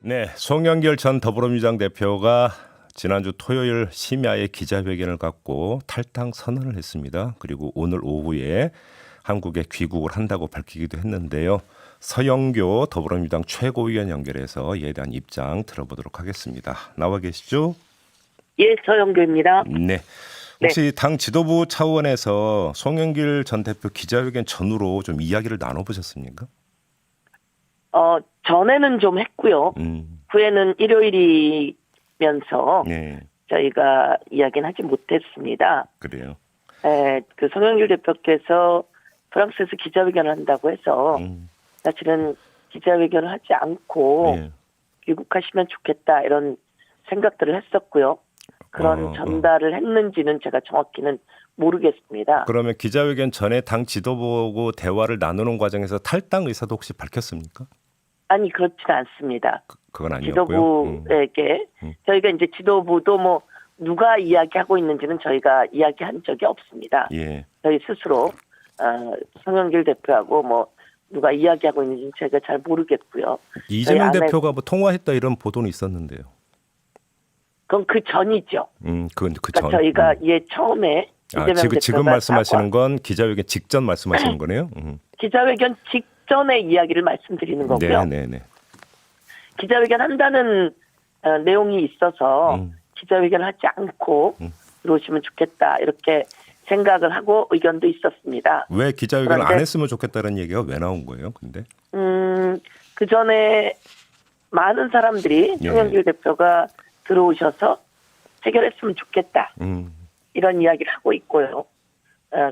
네, 송영길 전 더불어민주당 대표가 지난주 토요일 심야에 기자회견을 갖고 탈당 선언을 했습니다. 그리고 오늘 오후에 한국에 귀국을 한다고 밝히기도 했는데요. 서영교 더불어민주당 최고위원 연결해서 이에 대한 입장 들어보도록 하겠습니다. 나와 계시죠? 예, 서영교입니다. 네. 혹시 당 지도부 차원에서 송영길 전 대표 기자회견 전후로 좀 이야기를 나눠보셨습니까? 전에는 좀 했고요. 후에는 일요일이면서 네. 저희가 이야기는 하지 못했습니다. 그래요. 그 송영길 대표께서 프랑스에서 기자회견을 한다고 해서 사실은 기자회견을 하지 않고 네. 귀국하시면 좋겠다 이런 생각들을 했었고요. 그런 전달을 했는지는 제가 정확히는 모르겠습니다. 그러면 기자회견 전에 당 지도부하고 대화를 나누는 과정에서 탈당 의사도 혹시 밝혔습니까? 아니, 그렇지는 않습니다. 그건 아니었고요. 지도부에게 저희가 이제 지도부도 뭐 누가 이야기하고 있는지는 저희가 이야기한 적이 없습니다. 예. 저희 스스로 송영길 대표하고 뭐 누가 이야기하고 있는지는 제가 잘 모르겠고요. 이재명 대표가 뭐 통화했다 이런 보도는 있었는데요. 그건 그 전이죠. 그건 그 그러니까 전. 저희가 처음에 지금 말씀하시는 건 기자회견 직전 말씀하시는 거네요. 기자회견 직전의 이야기를 말씀드리는 거고요. 네네네. 기자회견 한다는 내용이 있어서 기자회견을 하지 않고 들어오시면 좋겠다 이렇게 생각을 하고 의견도 있었습니다. 왜 기자회견을 안 했으면 좋겠다는 얘기가 왜 나온 거예요? 근데 그 전에 많은 사람들이 송영길 대표가 들어오셔서 해결했으면 좋겠다 이런 이야기를 하고 있고요.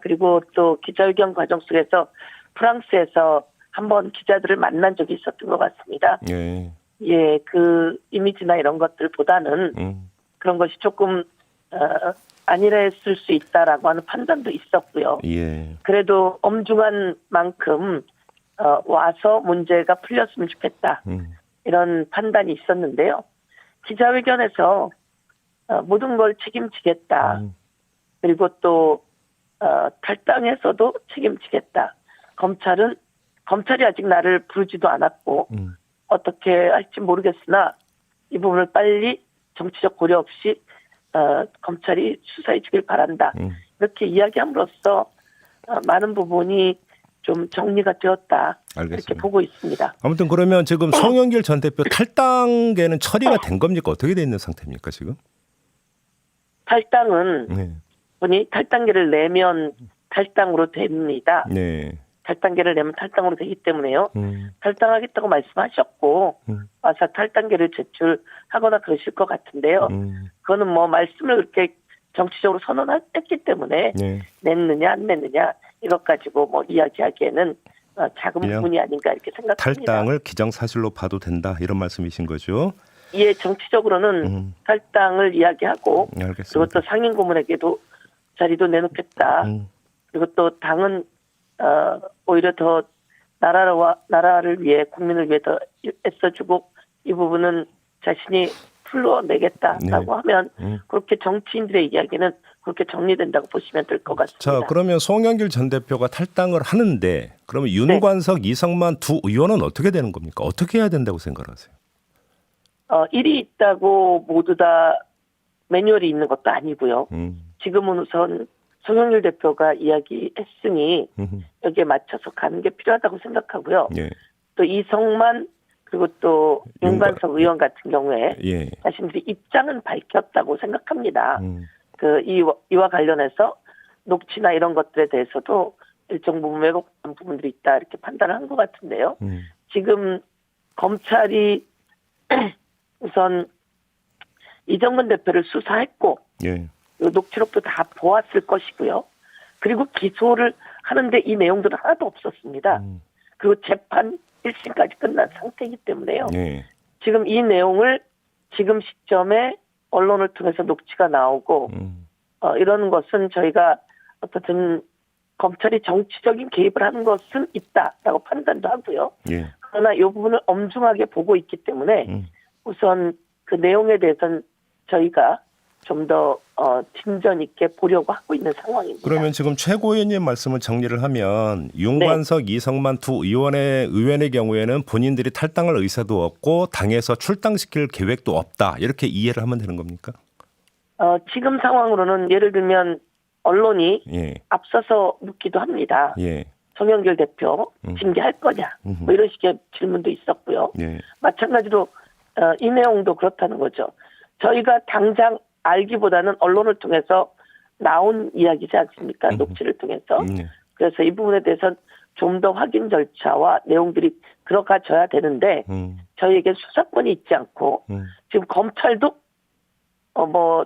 그리고 또 기자회견 과정 속에서 프랑스에서 한번 기자들을 만난 적이 있었던 것 같습니다. 예, 그 이미지나 이런 것들보다는 그런 것이 조금 안일했을 수 있다라고 하는 판단도 있었고요. 예. 그래도 엄중한 만큼 와서 문제가 풀렸으면 좋겠다. 이런 판단이 있었는데요. 기자회견에서 모든 걸 책임지겠다. 그리고 또 탈당해서도 책임지겠다. 검찰이 아직 나를 부르지도 않았고 어떻게 할지 모르겠으나 이 부분을 빨리 정치적 고려 없이 검찰이 수사해 주길 바란다. 이렇게 이야기함으로써 많은 부분이 좀 정리가 되었다. 알겠습니다. 이렇게 보고 있습니다. 아무튼 그러면 지금 송영길 전 대표 탈당계는 처리가 된 겁니까? 어떻게 돼 있는 상태입니까 지금? 탈당은 본인이 탈당계를 내면 탈당으로 됩니다. 네. 탈당계를 내면 탈당으로 되기 때문에요. 탈당하겠다고 말씀하셨고 와서 탈당계를 제출하거나 그러실 것 같은데요. 그거는 뭐 말씀을 그렇게 정치적으로 선언했기 때문에 냈느냐 안 냈느냐 이것 가지고 뭐 이야기하기에는 작은 부분이 아닌가 이렇게 생각합니다. 탈당을 기정사실로 봐도 된다 이런 말씀이신 거죠? 예, 정치적으로는 탈당을 이야기하고 알겠습니다. 그리고 또 상임고문에게도 자리도 내놓겠다. 그리고 또 당은 오히려 더 나라를 위해 국민을 위해 더 애써주고 이 부분은 자신이 풀어내겠다라고 하면 그렇게 정치인들의 이야기는 그렇게 정리된다고 보시면 될 것 같습니다. 자, 그러면 송영길 전 대표가 탈당을 하는데 그러면 윤관석, 이성만 두 의원은 어떻게 되는 겁니까? 어떻게 해야 된다고 생각하세요? 일이 있다고 모두 다 매뉴얼이 있는 것도 아니고요. 지금은 우선 송영길 대표가 이야기했으니 여기에 맞춰서 가는 게 필요하다고 생각하고요. 또 이성만 그리고 또 윤관석 의원 같은 경우에 자신들이 입장은 밝혔다고 생각합니다. 이와 관련해서 녹취나 이런 것들에 대해서도 일정 부분 왜곡된 부분들이 있다 이렇게 판단을 한 것 같은데요. 지금 검찰이 우선 이정근 대표를 수사했고 녹취록도 다 보았을 것이고요. 그리고 기소를 하는데 이 내용들은 하나도 없었습니다. 그리고 재판 1심까지 끝난 상태이기 때문에요. 지금 이 내용을 지금 시점에 언론을 통해서 녹취가 나오고 이런 것은 저희가 어떻든 검찰이 정치적인 개입을 하는 것은 있다라고 판단도 하고요. 그러나 이 부분을 엄중하게 보고 있기 때문에 우선 그 내용에 대해서는 저희가 좀 더 진전 있게 보려고 하고 있는 상황입니다. 그러면 지금 최고위원님 말씀을 정리를 하면 윤관석, 네. 이성만 두 의원의 경우에는 본인들이 탈당할 의사도 없고 당에서 출당시킬 계획도 없다. 이렇게 이해를 하면 되는 겁니까? 지금 상황으로는 예를 들면 언론이 예. 앞서서 묻기도 합니다. 예. 송영길 대표 징계할 거냐 뭐 이런 식의 질문도 있었고요. 예. 마찬가지로 이 내용도 그렇다는 거죠. 저희가 당장 알기보다는 언론을 통해서 나온 이야기지 않습니까? 녹취를 통해서. 그래서 이 부분에 대해서는 좀 더 확인 절차와 내용들이 들어가져야 되는데 저희에게 수사권이 있지 않고 지금 검찰도 뭐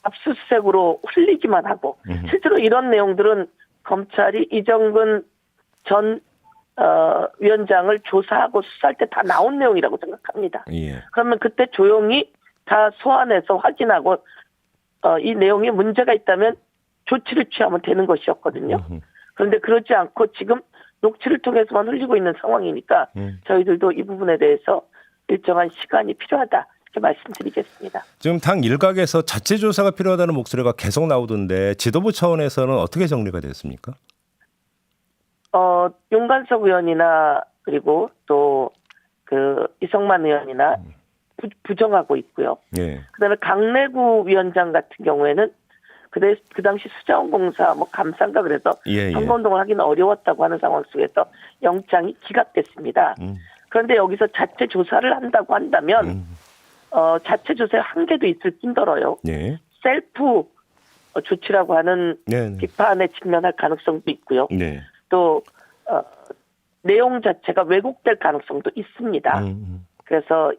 압수수색으로 흘리기만 하고 실제로 이런 내용들은 검찰이 이정근 전 위원장을 조사하고 수사할 때 다 나온 내용이라고 생각합니다. 예. 그러면 그때 조용히 다 소환해서 확인하고 이 내용에 문제가 있다면 조치를 취하면 되는 것이었거든요. 그런데 그러지 않고 지금 녹취를 통해서만 흘리고 있는 상황이니까 저희들도 이 부분에 대해서 일정한 시간이 필요하다 이렇게 말씀드리겠습니다. 지금 당 일각에서 자체 조사가 필요하다는 목소리가 계속 나오던데 지도부 차원에서는 어떻게 정리가 됐습니까? 윤관석 의원이나 그리고 또 그 이성만 의원이나 부정하고 있고요. 예. 그다음에 강내구 위원장 같은 경우에는 그 당시 수자원공사 뭐 감사인가 그래서 선거운동을 하기는 어려웠다고 하는 상황 속에서 영장이 기각됐습니다. 그런데 여기서 자체 조사를 한다고 한다면 자체 조사의 한계도 있을 뿐더러요. 예. 셀프 조치라고 하는 비판에 직면할 가능성도 있고요. 네. 또 내용 자체가 왜곡될 가능성도 있습니다. 그래서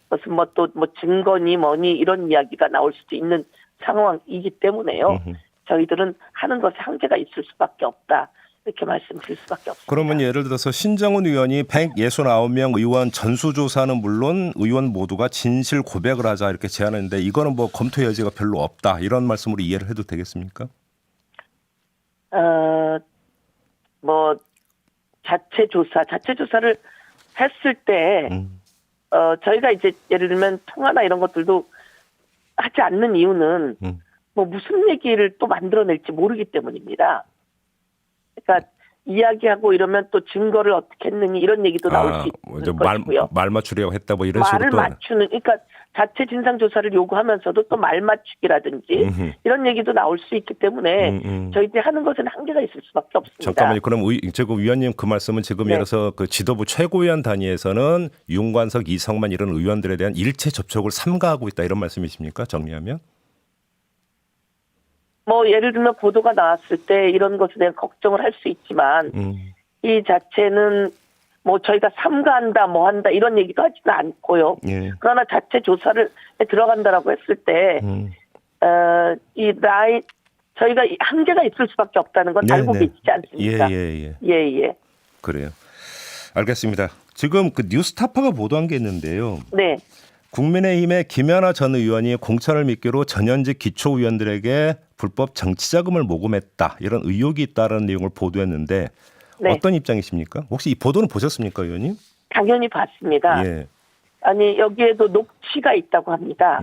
무슨 또 증거니 뭐니 이런 이야기가 나올 수도 있는 상황이기 때문에요. 저희들은 하는 것에 한계가 있을 수밖에 없다. 이렇게 말씀드릴 수밖에 없습니다. 그러면 예를 들어서 신정훈 의원이 169명 의원 전수조사는 물론 의원 모두가 진실 고백을 하자 이렇게 제안했는데 이거는 뭐 검토 여지가 별로 없다. 이런 말씀으로 이해를 해도 되겠습니까? 뭐 자체 조사를 했을 때 저희가 이제 예를 들면 통화나 이런 것들도 하지 않는 이유는 뭐 무슨 얘기를 또 만들어낼지 모르기 때문입니다. 그러니까 이야기하고 이러면 또 증거를 어떻게 했느니 이런 얘기도 나올 수 있는 것이고요. 말 맞추려고 했다 뭐 이런 말을 식으로 맞추는 그러니까 자체 진상조사를 요구하면서도 또 말 맞추기라든지 이런 얘기도 나올 수 있기 때문에 저희들이 하는 것은 한계가 있을 수밖에 없습니다. 잠깐만요. 그럼 지금 위원님 그 말씀은 지금 예를 들어서 그 지도부 최고위원 단위에서는 윤관석, 이성만 이런 의원들에 대한 일체 접촉을 삼가하고 있다 이런 말씀이십니까? 정리하면? 뭐 예를 들면 보도가 나왔을 때 이런 것에 대한 걱정을 할 수 있지만 이 자체는 뭐 저희가 삼가한다 뭐 한다 이런 얘기도 하지는 않고요. 예. 그러나 자체 조사를 들어간다라고 했을 때 저희가 한계가 있을 수밖에 없다는 건 알고 계시지 않습니까? 예. 그래요. 알겠습니다. 지금 그 뉴스타파가 보도한 게 있는데요. 네. 국민의힘의 김연아 전 의원이 공천을 미끼로 전현직 기초의원들에게 불법 정치자금을 모금했다 이런 의혹이 있다는 내용을 보도했는데 어떤 입장이십니까? 혹시 이 보도는 보셨습니까, 의원님? 당연히 봤습니다. 예. 아니 여기에도 녹취가 있다고 합니다.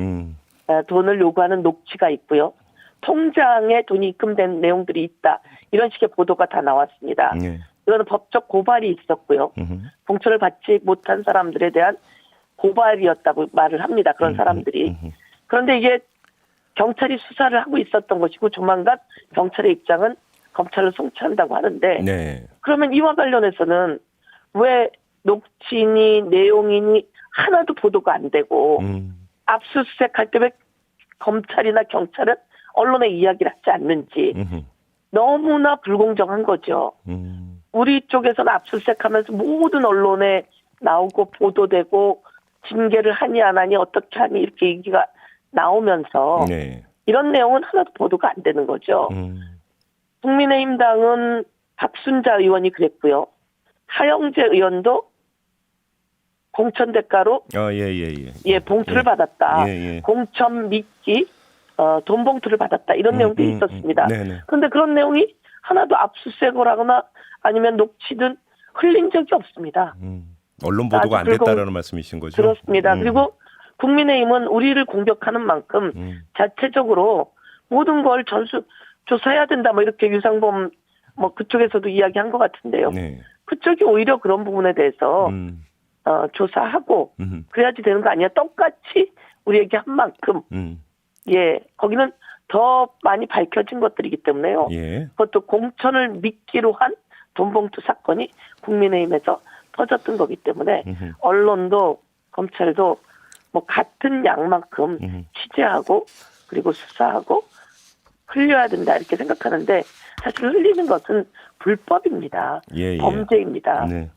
돈을 요구하는 녹취가 있고요. 통장에 돈이 입금된 내용들이 있다. 이런 식의 보도가 다 나왔습니다. 이거는 법적 고발이 있었고요. 공천을 받지 못한 사람들에 대한 고발이었다고 말을 합니다. 그런 사람들이. 그런데 이게 경찰이 수사를 하고 있었던 것이고 조만간 경찰의 입장은 검찰을 송치한다고 하는데 그러면 이와 관련해서는 왜 녹취니 내용이니 하나도 보도가 안 되고 압수수색할 때 왜 검찰이나 경찰은 언론에 이야기를 하지 않는지 너무나 불공정한 거죠. 우리 쪽에서는 압수수색하면서 모든 언론에 나오고 보도되고 징계를 하니 안 하니 어떻게 하니 이렇게 얘기가 나오면서 이런 내용은 하나도 보도가 안 되는 거죠. 국민의힘 당은 박순자 의원이 그랬고요. 하영재 의원도 공천 대가로 봉투를 받았다. 공천 미끼 돈 봉투를 받았다. 이런 내용도 있었습니다. 그런데 그런 내용이 하나도 압수수색을 하거나 아니면 녹취든 흘린 적이 없습니다. 언론 보도가 안 됐다라는 말씀이신 거죠? 그렇습니다. 그리고 국민의힘은 우리를 공격하는 만큼 자체적으로 모든 걸 조사해야 된다. 뭐 이렇게 유상범 뭐 그쪽에서도 이야기한 것 같은데요. 네. 그쪽이 오히려 그런 부분에 대해서 조사하고 그래야지 되는 거 아니야? 똑같이 우리에게 한 만큼 예 거기는 더 많이 밝혀진 것들이기 때문에요. 예. 그것도 공천을 미끼로 한 돈봉투 사건이 국민의힘에서 터졌던 거기 때문에 언론도 검찰도 뭐 같은 양만큼 취재하고 그리고 수사하고 흘려야 된다 이렇게 생각하는데 사실 흘리는 것은 불법입니다. 예, 예. 범죄입니다. 네.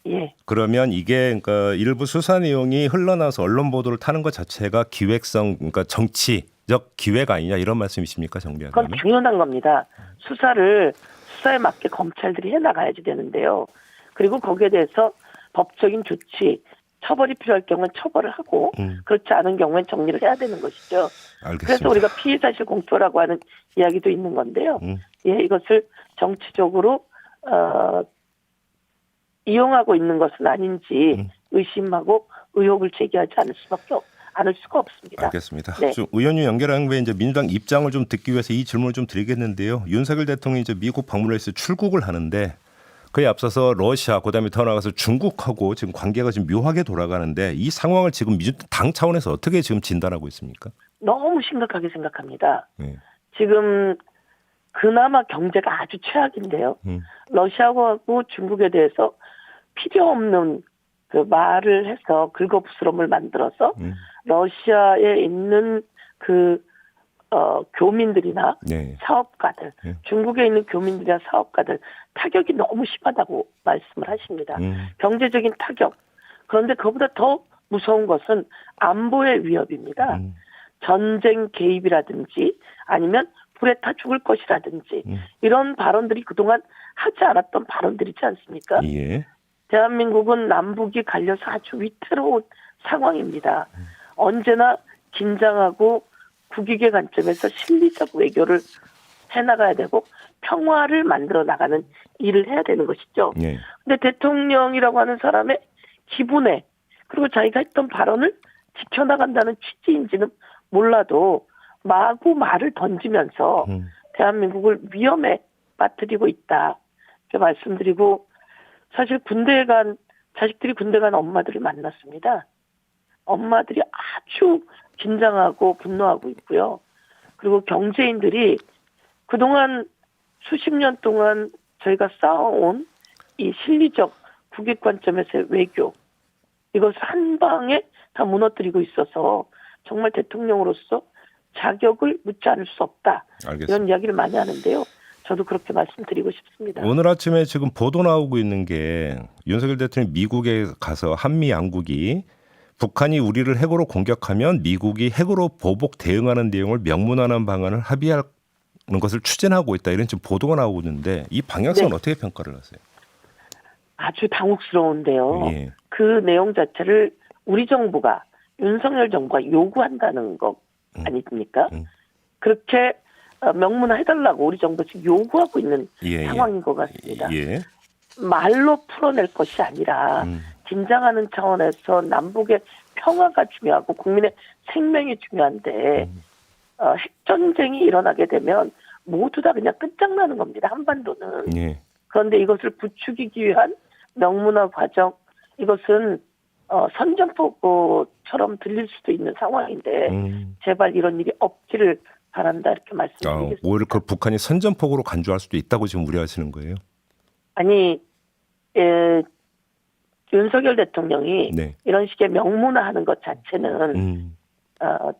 예. 그러면 이게 그러니까 일부 수사 내용이 흘러나서 언론 보도를 타는 것 자체가 기획성, 그러니까 정치적 기획 아니냐 이런 말씀이십니까, 정리하면? 그건 당연한 겁니다. 수사에 맞게 검찰들이 해나가야지 되는데요. 그리고 거기에 대해서 법적인 조치, 처벌이 필요할 경우는 처벌을 하고 그렇지 않은 경우엔 정리를 해야 되는 것이죠. 알겠습니다. 그래서 우리가 피의사실 공표라고 하는 이야기도 있는 건데요. 예, 이것을 정치적으로 이용하고 있는 것은 아닌지 의심하고 의혹을 제기하지 않을 수가 없습니다. 알겠습니다. 네. 좀 의원님 연결한 후에 이제 민주당 입장을 좀 듣기 위해서 이 질문을 좀 드리겠는데요. 윤석열 대통령이 이제 미국 방문을 해서 출국을 하는데 그에 앞서서 러시아, 그다음에 더 나아가서 중국하고 지금 관계가 지금 묘하게 돌아가는데 이 상황을 지금 당 차원에서 어떻게 지금 진단하고 있습니까? 너무 심각하게 생각합니다. 네. 지금 그나마 경제가 아주 최악인데요. 러시아하고 중국에 대해서 필요 없는 그 말을 해서 긁어부스럼을 만들어서 러시아에 있는 그 교민들이나 네. 사업가들, 중국에 있는 교민들이나 사업가들 타격이 너무 심하다고 말씀을 하십니다. 경제적인 타격. 그런데 그보다 더 무서운 것은 안보의 위협입니다. 전쟁 개입이라든지 아니면 불에 타 죽을 것이라든지 이런 발언들이 그동안 하지 않았던 발언들이지 않습니까? 예. 대한민국은 남북이 갈려서 아주 위태로운 상황입니다. 언제나 긴장하고 국익의 관점에서 실리적 외교를 해나가야 되고 평화를 만들어 나가는 일을 해야 되는 것이죠. 예. 근데 대통령이라고 하는 사람의 기분에 그리고 자기가 했던 발언을 지켜나간다는 취지인지는 몰라도 마구 말을 던지면서 대한민국을 위험에 빠뜨리고 있다. 이렇게 말씀드리고 사실 자식들이 군대 간 엄마들을 만났습니다. 엄마들이 아주 긴장하고 분노하고 있고요. 그리고 경제인들이 그동안 수십 년 동안 저희가 쌓아온 이 실리적 국익 관점에서의 외교 이것을 한 방에 다 무너뜨리고 있어서 정말 대통령으로서 자격을 묻지 않을 수 없다. 알겠습니다. 이런 이야기를 많이 하는데요. 저도 그렇게 말씀드리고 싶습니다. 오늘 아침에 지금 보도 나오고 있는 게 윤석열 대통령이 미국에 가서 한미 양국이 북한이 우리를 핵으로 공격하면 미국이 핵으로 보복 대응하는 내용을 명문화하는 방안을 합의하는 것을 추진하고 있다. 이런 지금 보도가 나오고 있는데 이 방향성은 네. 어떻게 평가를 하세요? 아주 당혹스러운데요. 예. 그 내용 자체를 우리 정부가 윤석열 정부가 요구한다는 거 아닙니까? 그렇게 명문화해달라고 우리 정부가 지금 요구하고 있는 예, 상황인 것 같습니다. 예. 말로 풀어낼 것이 아니라 긴장하는 차원에서 남북의 평화가 중요하고 국민의 생명이 중요한데 핵전쟁이 일어나게 되면 모두 다 그냥 끝장나는 겁니다. 한반도는. 예. 그런데 이것을 부추기기 위한 명문화 과정 이것은 선전포고처럼 들릴 수도 있는 상황인데 제발 이런 일이 없기를 바란다 이렇게 말씀드리겠습니다. 오히려 그 북한이 선전포고로 간주할 수도 있다고 지금 우려하시는 거예요? 아니 윤석열 대통령이 네. 이런 식의 명문화하는 것 자체는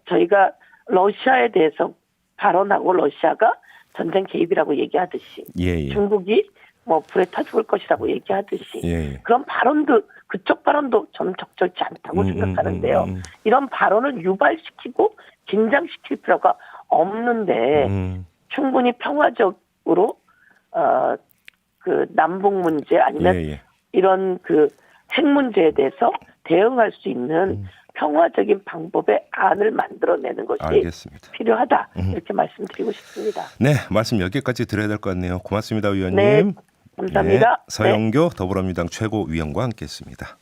저희가 러시아에 대해서 발언하고 러시아가 전쟁 개입이라고 얘기하듯이 예. 중국이 뭐 불에 타 죽을 것이라고 얘기하듯이 예. 그런 발언도 그쪽 발언도 저는 적절치 않다고 생각하는데요. 이런 발언을 유발시키고 긴장시킬 필요가 없는데 충분히 평화적으로 그 남북 문제 아니면 예. 이런 그 핵 문제에 대해서 대응할 수 있는 평화적인 방법의 안을 만들어내는 것이 알겠습니다. 필요하다 이렇게 말씀드리고 싶습니다. 네, 말씀 여기까지 드려야 될 것 같네요. 고맙습니다, 의원님. 네, 감사합니다. 네, 서영교 더불어민주당 최고위원과 함께했습니다.